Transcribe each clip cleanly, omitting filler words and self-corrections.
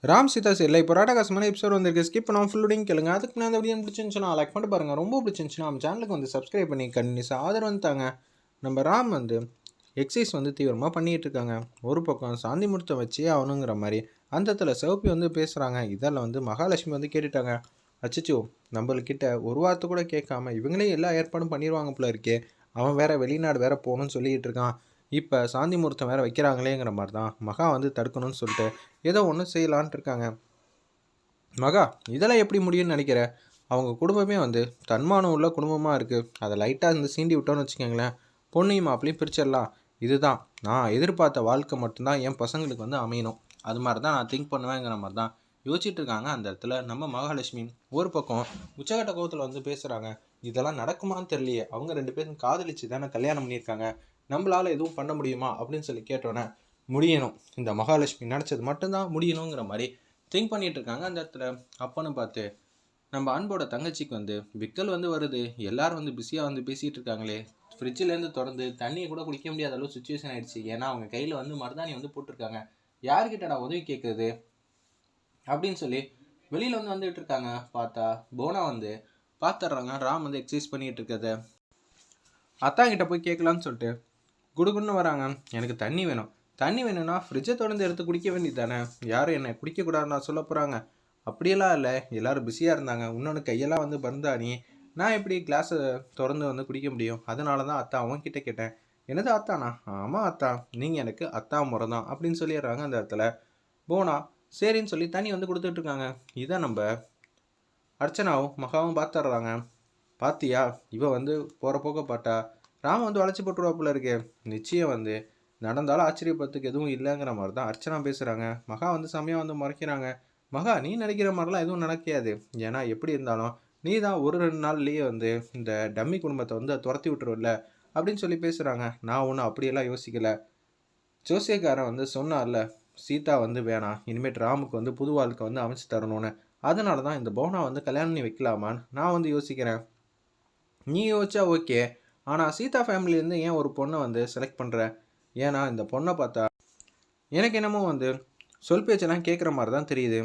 ராம் சீதா இல்லை இப்போ ராடகாசமான எபிசோட் வந்திருக்கு. ஸ்கிப் பண்ணாமல் ஃபுல்லுடையும் கேளுங்க. அதுக்கு நான் அந்த வீடியோ பிடிச்சிருந்துச்சுன்னா லைக் பண்ணிட்டு பாருங்கள். ரொம்ப பிடிச்சிருந்துச்சுன்னா நம்ம சேனலுக்கு வந்து சப்ஸ்கிரைப் பண்ணி கண்டினியூஸாக ஆதரவு வந்துட்டாங்க. நம்ம ராம் வந்து எக்ஸசைஸ் வந்து தீவிரமாக பண்ணிகிட்டு இருக்காங்க. ஒரு பக்கம் சாந்தி முகூர்த்தம் வச்சே ஆகணுங்கிற மாதிரி அந்த இடத்துல சிவப்பி வந்து பேசுகிறாங்க. இதெல்லாம் வந்து மகாலட்சுமி வந்து கேட்டுட்டாங்க. அச்சச்சோ, நம்மள்கிட்ட ஒரு வார்த்தை கூட கேட்காம இவங்களே எல்லா ஏற்பாடும் பண்ணிடுவாங்க போல இருக்கே. அவன் வேற வெளிநாடு வேற போகணும்னு சொல்லிக்கிட்டு இருக்கான். இப்போ சாந்தி முகூர்த்தம் வேறு வைக்கிறாங்களேங்கிற மாதிரி தான் மகா வந்து தடுக்கணும்னு சொல்லிட்டு ஏதோ ஒன்று செய்யலான்ட்டு இருக்காங்க. மகா, இதெல்லாம் எப்படி முடியும்னு நினைக்கிற? அவங்க குடும்பமே வந்து தன்மானம் உள்ள குடும்பமாக இருக்குது. அதை லைட்டாக இந்த சீண்டி விட்டோன்னு வச்சுக்கோங்களேன், பொண்ணையும் மாப்பிளையும் பிரிச்சிடலாம். இதுதான் நான் எதிர்பார்த்த வாழ்க்கை மட்டும்தான் என் பசங்களுக்கு வந்து அமையணும். அது மாதிரி தான் நான் திங்க் பண்ணுவேங்கிற மாதிரி தான் யோசிச்சுட்டு இருக்காங்க. அந்த இடத்துல நம்ம மகாலட்சுமி ஒரு பக்கம் உச்சகட்ட கோவத்தில் வந்து பேசுகிறாங்க. இதெல்லாம் நடக்குமான்னு தெரியலையே, அவங்க ரெண்டு பேரும் காதலிச்சு தானே கல்யாணம் பண்ணியிருக்காங்க, நம்மளால் எதுவும் பண்ண முடியுமா அப்படின்னு சொல்லி கேட்டோன்னே, முடியணும், இந்த மகாலட்சுமி நினச்சது மட்டும்தான் முடியணுங்கிற மாதிரி திங்க் பண்ணிகிட்டு இருக்காங்க. அந்த இடத்துல அப்பன்னு பார்த்து நம்ம அன்போட தங்கச்சிக்கு வந்து விக்கல் வந்து வருது. எல்லாரும் வந்து பிஸியாக வந்து பேசிகிட்டு இருக்காங்களே, ஃப்ரிட்ஜிலேருந்து திறந்து தண்ணியை கூட குடிக்க முடியாத அளவு சுச்சுவேஷன் ஆயிடுச்சு. ஏன்னா அவங்க கையில் வந்து மருதாணி வந்து போட்டிருக்காங்க. யார்கிட்ட நான் உதவி கேட்குறது அப்படின்னு சொல்லி வெளியில் வந்து வந்துட்டு இருக்காங்க. பார்த்தா போனா வந்து பார்த்துட்றாங்க ராம் வந்து எக்ஸசைஸ் பண்ணிகிட்டு இருக்கிறத. அத்தாங்கிட்ட போய் கேட்கலான்னு சொல்லிட்டு குடுகுன்னு வராங்க. எனக்கு தண்ணி வேணும். தண்ணி வேணும்னா ஃப்ரிட்ஜை தொடர்ந்து எடுத்து குடிக்க வேண்டியது தானே, யாரும் என்னை குடிக்கக்கூடாதுன்னு நான் சொல்ல போகிறாங்க. அப்படியெல்லாம் இல்லை, எல்லோரும் பிஸியாக இருந்தாங்க. இன்னொன்று கையெல்லாம் வந்து பந்தானி, நான் எப்படி கிளாஸை திறந்து வந்து குடிக்க முடியும்? அதனால தான் அத்தா அவன்கிட்ட கேட்டேன். என்னது அத்தானா? ஆமாம் அத்தா, நீங்கள் எனக்கு அத்தா முறை தான் அப்படின்னு சொல்லிடுறாங்க. அந்த இடத்துல போனா சரின்னு சொல்லி தண்ணி வந்து கொடுத்துட்ருக்காங்க. இதை நம்ம அர்ச்சனாவும் மகாவும் பார்த்துட்றாங்க. பாத்தியா, இவ வந்து போகிற போக்க பாட்டா ராம வந்து வளைச்சி போட்டுருவாப்புல இருக்கே. நிச்சயம் வந்து நடந்தாலும் ஆச்சரியப்படுறதுக்கு எதுவும் இல்லைங்கிற மாதிரி தான் அர்ச்சனா பேசுகிறாங்க. மகா வந்து செம்மையாக வந்து மறைக்கிறாங்க. மகா, நீ நினைக்கிற மாதிரிலாம் எதுவும் நடக்காது. ஏன்னா எப்படி இருந்தாலும் நீ தான் ஒரு 2 நாள்லேயே வந்து இந்த டம்மி குடும்பத்தை வந்து துரத்தி விட்டுருவில்ல அப்படின்னு சொல்லி பேசுகிறாங்க. நான் ஒன்றும் அப்படியெல்லாம் யோசிக்கலை. ஜோசியக்காரன் வந்து சொன்னார்ல, சீதா வந்து வேணாம், இனிமேட்டு ராமுக்கு வந்து புது வாழ்க்கை வந்து அமைச்சு தரணும்னு. அதனால தான் இந்த போனா வந்து கல்யாணம் பண்ணி வைக்கலாமான்னு நான் வந்து யோசிக்கிறேன். நீ யோசிச்சா ஓகே, ஆனால் சீதா ஃபேமிலியிலேருந்து ஏன் ஒரு பொண்ணை வந்து செலக்ட் பண்ணுற? ஏன்னா இந்த பொண்ணை பார்த்தா எனக்கு என்னமோ வந்து சொல் பேச்செல்லாம் கேட்குற மாதிரி தான் தெரியுது.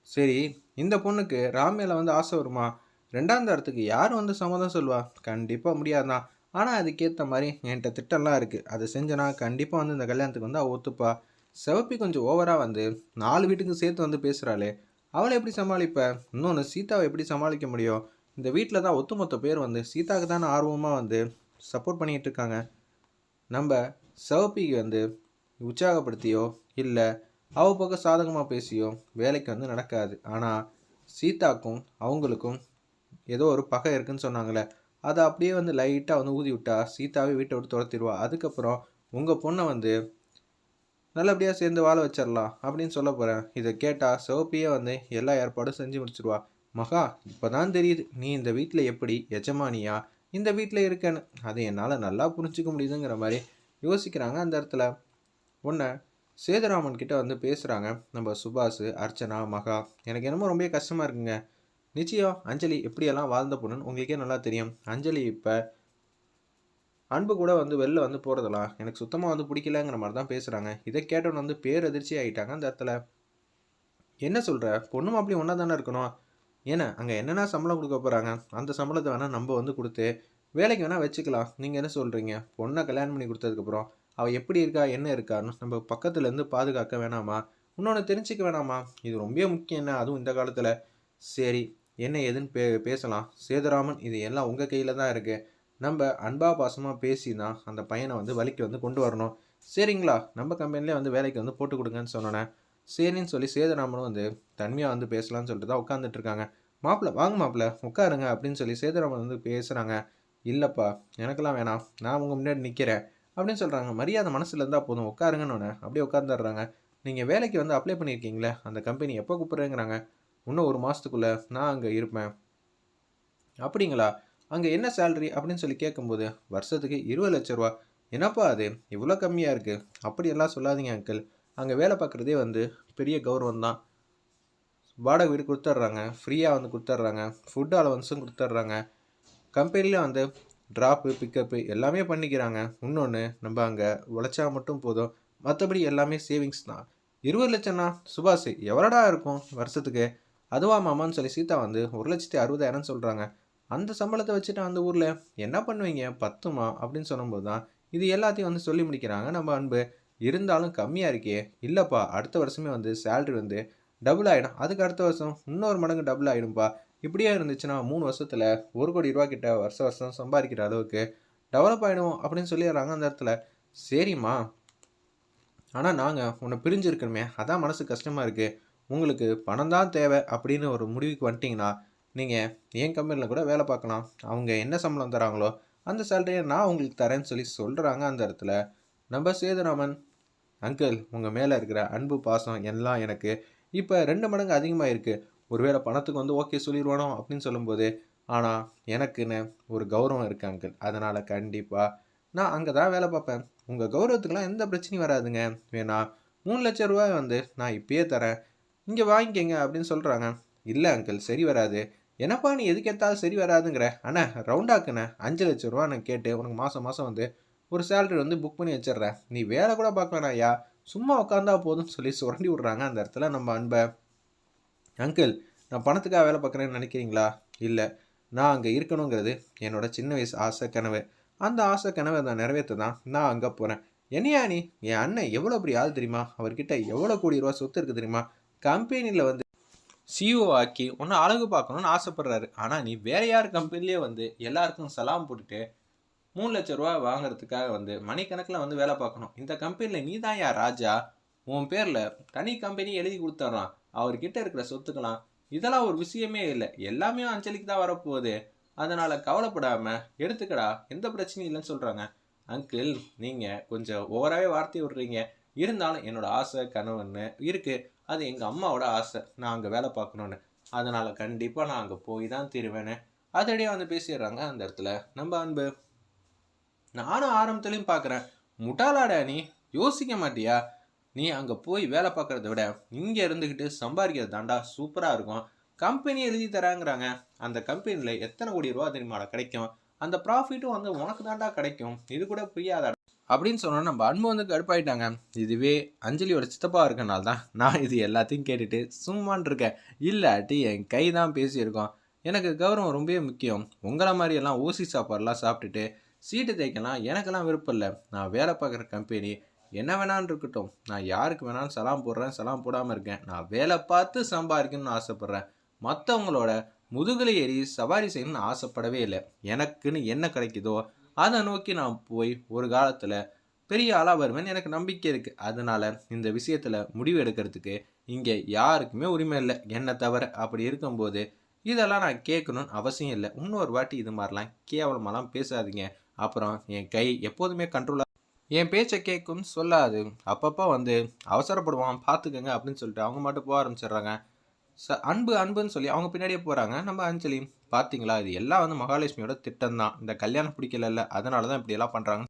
சரி, இந்த பொண்ணுக்கு ராம் மேலே வந்து ஆசை வருமா? 2ஆம் தரத்துக்கு யார் வந்து சம்மதம் சொல்வா? கண்டிப்பாக முடியாதுதான். ஆனால் அதுக்கேற்ற மாதிரி என்கிட்ட திட்டம்லாம் இருக்குது. அதை செஞ்சனா கண்டிப்பாக வந்து இந்த கல்யாணத்துக்கு வந்து அவள் ஒத்துப்பா. சிவப்பி கொஞ்சம் ஓவராக வந்து 4 வீட்டுக்கு சேர்த்து வந்து பேசுகிறாளே, அவளை எப்படி சமாளிப்ப? இன்னொன்று சீதாவை எப்படி சமாளிக்க முடியும்? இந்த வீட்டில் தான் ஒட்டுமொத்த பேர் வந்து சீதாவுக்கு தானே ஆர்வமாக வந்து சப்போர்ட் பண்ணிகிட்டு இருக்காங்க. நம்ம சிவப்பிக்கு வந்து உற்சாகப்படுத்தியோ இல்லை அவள் பக்கம் சாதகமாக பேசியோ வேலைக்கு வந்து நடக்காது. ஆனால் சீதாக்கும் அவங்களுக்கும் ஏதோ ஒரு பகை இருக்குன்னு சொன்னாங்களே, அதை அப்படியே வந்து லைட்டாக வந்து ஊதி விட்டா சீதாவே வீட்டை விட்டு துரத்திடுவா. அதுக்கப்புறம் உங்கள் பொண்ணை வந்து நல்லபடியாக சேர்ந்து வாழ வச்சிடலாம் அப்படின்னு சொல்ல போகிறேன். இதை கேட்டால் சிவப்பியே வந்து எல்லா ஏற்பாடும் செஞ்சு முடிச்சிடுவா. மகா, இப்போ தான் தெரியுது நீ இந்த வீட்டில் எப்படி எஜமானியா இந்த வீட்டில் இருக்கேன்னு. அதை என்னால் நல்லா புரிஞ்சிக்க முடியுதுங்கிற மாதிரி யோசிக்கிறாங்க. அந்த இடத்துல ஒன்று சேதுராமன் கிட்ட வந்து பேசுகிறாங்க நம்ம சுபாஷ், அர்ச்சனா, மகா. எனக்கு என்னமோ ரொம்ப கஷ்டமாக இருக்குங்க. நிச்சயம் அஞ்சலி எப்படியெல்லாம் வாழ்ந்த பொண்ணுன்னு உங்களுக்கே நல்லா தெரியும். அஞ்சலி இப்போ அன்பு கூட வந்து வெளில வந்து போகிறதெல்லாம் எனக்கு சுத்தமாக வந்து பிடிக்கலங்கிற மாதிரி தான் பேசுகிறாங்க. இதை கேட்டோன்னு வந்து பேரதிர்ச்சி ஆகிட்டாங்க. அந்த இடத்துல என்ன சொல்கிற, பொண்ணு மாப்பிள்ளை ஒன்றா தானே இருக்கணும். ஏன்னா அங்கே என்னென்ன சம்பளம் கொடுக்க போகிறாங்க, அந்த சம்பளத்தை வேணால் நம்ம வந்து கொடுத்து வேலைக்கு வேணால் வச்சுக்கலாம். நீங்கள் என்ன சொல்கிறீங்க? பொண்ணை கல்யாணம் பண்ணி கொடுத்ததுக்கப்புறம் அவள் எப்படி இருக்கா என்ன இருக்கான்னு நம்ம பக்கத்துலேருந்து பாதுகாக்க வேணாமா? இன்னொன்று தெரிஞ்சிக்க வேணாமா? இது ரொம்ப முக்கியம். என்ன அதுவும் இந்த காலத்தில். சரி, என்ன ஏதுன்னு பேசலாம். சேதுராமன், இது எல்லாம் உங்கள் கையில் தான் இருக்குது. நம்ம அன்பா பாசமாக பேசி தான் அந்த பையனை வந்து வழிக்கு வந்து கொண்டு வரணும். சரிங்களா, நம்ம கம்பெனிலே வந்து வேலைக்கு வந்து போட்டு கொடுங்கன்னு சொன்னோன்னே சரின்னு சொல்லி சேதுராமனும் வந்து தன்மையாக வந்து பேசலான்னு சொல்லிட்டு தான் உட்காந்துட்டு இருக்காங்க. மாப்பிள்ளை வாங்க மாப்பிள்ளை உட்காருங்க அப்படின்னு சொல்லி சேதுராமன் வந்து பேசுகிறாங்க. இல்லைப்பா, எனக்கெல்லாம் வேணாம், நான் உங்கள் முன்னாடி நிற்கிறேன் அப்படின்னு சொல்கிறாங்க. மரியாதை மனசில் இருந்தால் போதும், உட்காருங்கன்னு அப்படியே உட்காந்துடுறாங்க. நீங்கள் வேலைக்கு வந்து அப்ளை பண்ணியிருக்கீங்களே, அந்த கம்பெனி எப்போ கூப்பிட்றேங்கிறாங்க. இன்னும் 1 மாதத்துக்குள்ளே நான் அங்கே இருப்பேன். அப்படிங்களா, அங்கே என்ன சேலரி அப்படின்னு சொல்லி கேட்கும்போது வருஷத்துக்கு 20 லட்ச ரூபா. என்னப்பா அது இவ்வளோ கம்மியாக இருக்குது? அப்படியெல்லாம் சொல்லாதீங்க அங்கிள், அங்கே வேலை பார்க்குறதே வந்து பெரிய கௌரவம் தான். வாடகை வீடு கொடுத்துட்றாங்க, ஃப்ரீயாக வந்து கொடுத்துட்றாங்க, ஃபுட் அலவன்ஸும் கொடுத்துட்றாங்க, கம்பெனியில் வந்து ட்ராப்பு பிக்கப்பு எல்லாமே பண்ணிக்கிறாங்க. இன்னொன்று நம்ம அங்கே உழைச்சா மட்டும் போதும், மற்றபடி எல்லாமே சேவிங்ஸ் தான். 20 லட்சம்னா சுபாஷ் எவ்வளோடா இருக்கும் வருஷத்துக்கு? அதுவா மாமான்னு சொல்லி சீதா வந்து 1,60,60,000 சொல்கிறாங்க. அந்த சம்பளத்தை வச்சுட்டு அந்த ஊரில் என்ன பண்ணுவீங்க? பத்துமா அப்படின்னு சொல்லும்போது தான் இது எல்லாத்தையும் வந்து சொல்லி முடிக்கிறாங்க நம்ம அன்பு. இருந்தாலும் கம்மியாக இருக்கே. இல்லைப்பா, அடுத்த வருஷமே வந்து சேலரி வந்து டபுள் ஆகிடும். அதுக்கு அடுத்த வருஷம் இன்னொரு மடங்கு டபுள் ஆகிடும்ப்பா. இப்படியே இருந்துச்சுன்னா 3 வருஷத்தில் 1,00,00,000 கிட்ட வருஷம் வருஷம் சம்பாதிக்கிற அளவுக்கு டெவலப் ஆகிடும் அப்படின்னு சொல்லிடுறாங்க அந்த இடத்துல. சரிம்மா, ஆனால் நாங்கள் உன்னை பிரிஞ்சிருக்கணுமே, அதான் மனசு கஷ்டமாக இருக்குது. உங்களுக்கு பணம் தான் தேவை அப்படின்னு ஒரு முடிவுக்கு வந்துட்டிங்கன்னா நீங்கள் என் கம்பெனியில் கூட வேலை பார்க்கலாம். அவங்க என்ன சம்பளம் தராங்களோ அந்த சேலரியை நான் உங்களுக்கு தரேன்னு சொல்லி சொல்கிறாங்க அந்த இடத்துல. நம்ம சேதுராமன், அங்கிள் உங்கள் மேலே இருக்கிற அன்பு பாசம் எல்லாம் எனக்கு இப்போ 2 மடங்கு அதிகமாக இருக்குது. ஒருவேளை பணத்துக்கு வந்து ஓகே சொல்லிடுவானோ அப்படின்னு சொல்லும்போது, ஆனால் எனக்குன்னு ஒரு கௌரவம் இருக்குது அங்கிள். அதனால் கண்டிப்பாக நான் அங்கே தான் வேலை பார்ப்பேன். உங்கள் கௌரவத்துக்கெலாம் எந்த பிரச்சனையும் வராதுங்க. வேணா 3,00,000 வந்து நான் இப்பயே தரேன், இங்கே வாங்கிக்கங்க அப்படின்னு சொல்கிறாங்க. இல்லை அங்கிள், சரி வராது. என்னப்பா நீ எதுக்கு எடுத்தாலும் சரி வராதுங்கிற? அண்ணா ரவுண்டாக்குண்ணே, 5,00,000 நான் கேட்டு உனக்கு மாதம் மாதம் வந்து ஒரு சேலரி வந்து புக் பண்ணி வச்சிடுறேன். நீ வேலை கூட பார்க்க வேணாம் ஐயா, சும்மா உட்காந்தா போதும்னு சொல்லி சுரண்டி விட்றாங்க அந்த இடத்துல நம்ம அன்பை. அங்கிள், நான் பணத்துக்காக வேலை பார்க்குறேன்னு நினைக்கிறீங்களா? இல்லை, நான் அங்கே இருக்கணுங்கிறது என்னோட சின்ன வயசு ஆசை கனவு. அந்த ஆசை கனவை நான் நிறைவேற்ற தான் நான் அங்கே போகிறேன். என்னையா நீ? என் அண்ணன் எவ்வளோ பெரிய ஆள் தெரியுமா? அவர்கிட்ட எவ்வளோ கோடி ரூபா சொத்து இருக்குது தெரியுமா? கம்பெனியில் வந்து சிஇஓ ஆக்கி உன்னை அழகு பார்க்கணுன்னு ஆசைப்படுறாரு. ஆனால் நீ வேற யார் கம்பெனிலே வந்து எல்லாருக்கும் சலாம் போட்டுட்டு 3,00,000 வாங்குறதுக்காக வந்து மணிக்கணக்கில் வந்து வேலை பார்க்கணும். இந்த கம்பெனியில் நீ தான் யார் ராஜா? உன் பேரில் தனி கம்பெனி எழுதி கொடுத்துட்றான். அவர்கிட்ட இருக்கிற சொத்துக்கலாம் இதெல்லாம் ஒரு விஷயமே இல்லை. எல்லாமே அஞ்சலிக்கு தான் வரப்போகுது. அதனால் கவலைப்படாமல் எடுத்துக்கடா, எந்த பிரச்சனையும் இல்லைன்னு சொல்கிறாங்க. அங்கிள், நீங்கள் கொஞ்சம் ஓவராகவே வார்த்தை விடுறீங்க. இருந்தாலும் என்னோட ஆசை கனவுன்னு இருக்குது. அது எங்கள் அம்மாவோட ஆசை, நான் அங்கே வேலை பார்க்கணுன்னு. அதனால் கண்டிப்பாக நான் அங்கே போய் தான் தீருவேன்னு அதடியே வந்து பேசிடுறாங்க அந்த இடத்துல நம்ம அன்பு. நானும் ஆரம்பத்துலேயும் பார்க்குறேன், முட்டாளாடா நீ, யோசிக்க மாட்டியா? நீ அங்கே போய் வேலை பார்க்குறத விட இங்கே இருந்துக்கிட்டு சம்பாதிக்கிறது தாண்டா சூப்பராக இருக்கும். கம்பெனி எழுதி தராங்கிறாங்க. அந்த கம்பெனியில் எத்தனை கோடி ரூபா தெரியுமாடா கிடைக்கும்? அந்த ப்ராஃபிட்டும் வந்து உனக்கு தாண்டா கிடைக்கும். இது கூட புரியாதா அப்படின்னு சொன்னோன்னா நம்ம அன்பு வந்து கடுப்பாயிட்டாங்க. இதுவே அஞ்சலியோட சித்தப்பா இருக்கனால தான் நான் இது எல்லாத்தையும் கேட்டுட்டு சும்மான் இருக்கேன். இல்லாட்டி என் கை தான் பேசியிருக்கோம். எனக்கு கௌரவம் ரொம்பவே முக்கியம். உங்களை மாதிரியெல்லாம் ஊசி சாப்பாடுலாம் சாப்பிட்டுட்டு சீட்டு தேய்க்கலாம் எனக்கெல்லாம் விருப்பம் இல்லை. நான் வேலை பார்க்குற கம்பெனி என்ன வேணான்னு இருக்கட்டும், நான் யாருக்கு வேணாலும் சலாம் போடுறேன், சலாம் போடாமல் இருக்கேன். நான் வேலை பார்த்து சம்பாதிக்கணும்னு ஆசைப்பட்றேன். மற்றவங்களோட முதுகில் ஏறி சவாரி செய்யணும்னு ஆசைப்படவே இல்லை. எனக்குன்னு என்ன கிடைக்குதோ அதை நோக்கி நான் போய் ஒரு காலத்தில் பெரிய ஆளாக வருவேன்னு எனக்கு நம்பிக்கை இருக்குது. அதனால் இந்த விஷயத்தில் முடிவு எடுக்கிறதுக்கு இங்கே யாருக்குமே உரிமை இல்லை என்னை தவிர. அப்படி இருக்கும்போது இதெல்லாம் நான் கேட்கணும்னு அவசியம் இல்லை. இன்னொரு வாட்டி இது மாதிரிலாம் கேவலமாலாம் பேசாதீங்க. அப்புறம் என் கை எப்போதுமே கண்ட்ரோலாக என் பேச்சை கேட்கும்னு சொல்லாது. அப்பப்போ வந்து அவசரப்படுவான், பார்த்துக்கங்க அப்படின்னு சொல்லிட்டு அவங்க மட்டும் போக ஆரம்பிச்சிடுறாங்க. அன்பு அன்புன்னு சொல்லி அவங்க பின்னாடியே போகிறாங்க நம்ம அஞ்சலி. பார்த்தீங்களா, இது எல்லாம் வந்து மகாலட்சுமியோட திட்டம் தான். இந்த கல்யாணம் பிடிக்கல, அதனால தான் இப்படியெல்லாம் பண்ணுறாங்க.